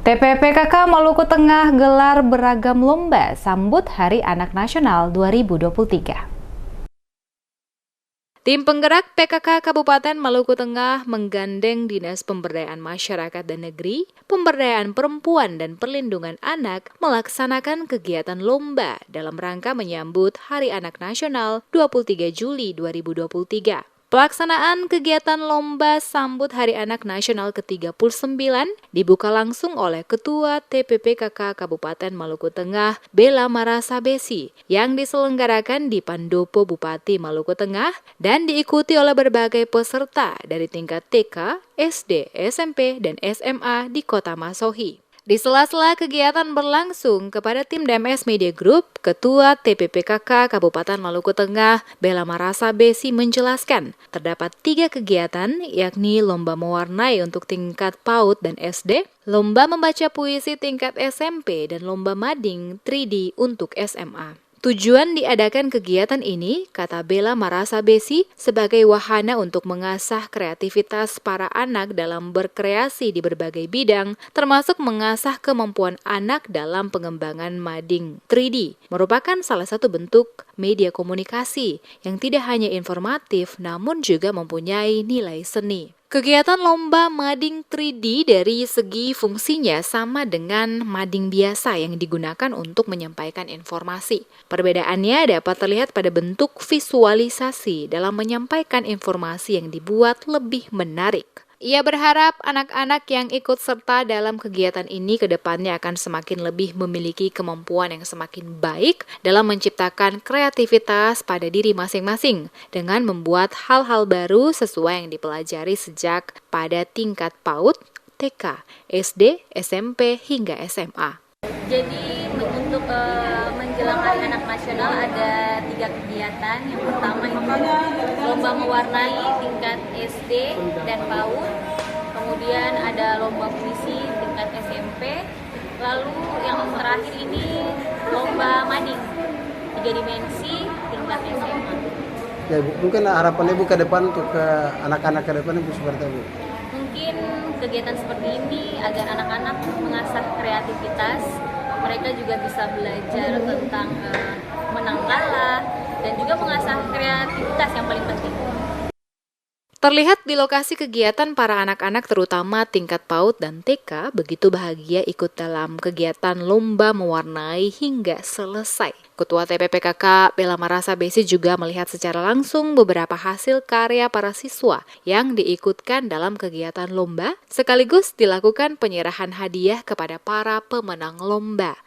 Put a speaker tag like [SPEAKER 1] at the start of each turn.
[SPEAKER 1] TPPKK Maluku Tengah gelar beragam lomba sambut Hari Anak Nasional 2023. Tim penggerak PKK Kabupaten Maluku Tengah menggandeng Dinas Pemberdayaan Masyarakat dan Negeri, Pemberdayaan Perempuan dan Perlindungan Anak melaksanakan kegiatan lomba dalam rangka menyambut Hari Anak Nasional 23 Juli 2023. Pelaksanaan kegiatan lomba sambut Hari Anak Nasional ke-39 dibuka langsung oleh Ketua TPPKK Kabupaten Maluku Tengah, Bella Marasabesi, yang diselenggarakan di Pandopo Bupati Maluku Tengah dan diikuti oleh berbagai peserta dari tingkat TK, SD, SMP, dan SMA di Kota Masohi. Di sela-sela kegiatan berlangsung, kepada tim DMS Media Group, Ketua TPPKK Kabupaten Maluku Tengah, Bella Marasabesi menjelaskan, terdapat 3 kegiatan, yakni lomba mewarnai untuk tingkat PAUD dan SD, lomba membaca puisi tingkat SMP, dan lomba mading 3D untuk SMA. Tujuan diadakan kegiatan ini, kata Bella Marasabesi, sebagai wahana untuk mengasah kreativitas para anak dalam berkreasi di berbagai bidang, termasuk mengasah kemampuan anak dalam pengembangan mading 3D, merupakan salah satu bentuk media komunikasi yang tidak hanya informatif, namun juga mempunyai nilai seni. Kegiatan lomba mading 3D dari segi fungsinya sama dengan mading biasa yang digunakan untuk menyampaikan informasi. Perbedaannya dapat terlihat pada bentuk visualisasi dalam menyampaikan informasi yang dibuat lebih menarik. Ia berharap anak-anak yang ikut serta dalam kegiatan ini ke depannya akan semakin lebih memiliki kemampuan yang semakin baik dalam menciptakan kreativitas pada diri masing-masing dengan membuat hal-hal baru sesuai yang dipelajari sejak pada tingkat PAUD, TK, SD, SMP, hingga SMA.
[SPEAKER 2] Jadi untuk menjelang Hari Anak Nasional ada 3 kegiatan. Yang pertama itu lomba mewarnai tingkat SD dan PAUD. Kemudian ada lomba puisi tingkat SMP. Lalu yang terakhir ini lomba mading 3 dimensi tingkat SMA.
[SPEAKER 3] Ya, mungkin harapannya Bu ke depan untuk ke anak-anak ke depan Ibu seperti apa?
[SPEAKER 2] Mungkin kegiatan seperti ini agar anak-anak mengasah kreativitas, mereka juga bisa belajar tentang menang kalah dan juga mengasah kreativitas yang paling penting.
[SPEAKER 1] Terlihat di lokasi kegiatan para anak-anak terutama tingkat PAUD dan TK begitu bahagia ikut dalam kegiatan lomba mewarnai hingga selesai. Ketua TPPKK Bella Marasabesi juga melihat secara langsung beberapa hasil karya para siswa yang diikutkan dalam kegiatan lomba, sekaligus dilakukan penyerahan hadiah kepada para pemenang lomba.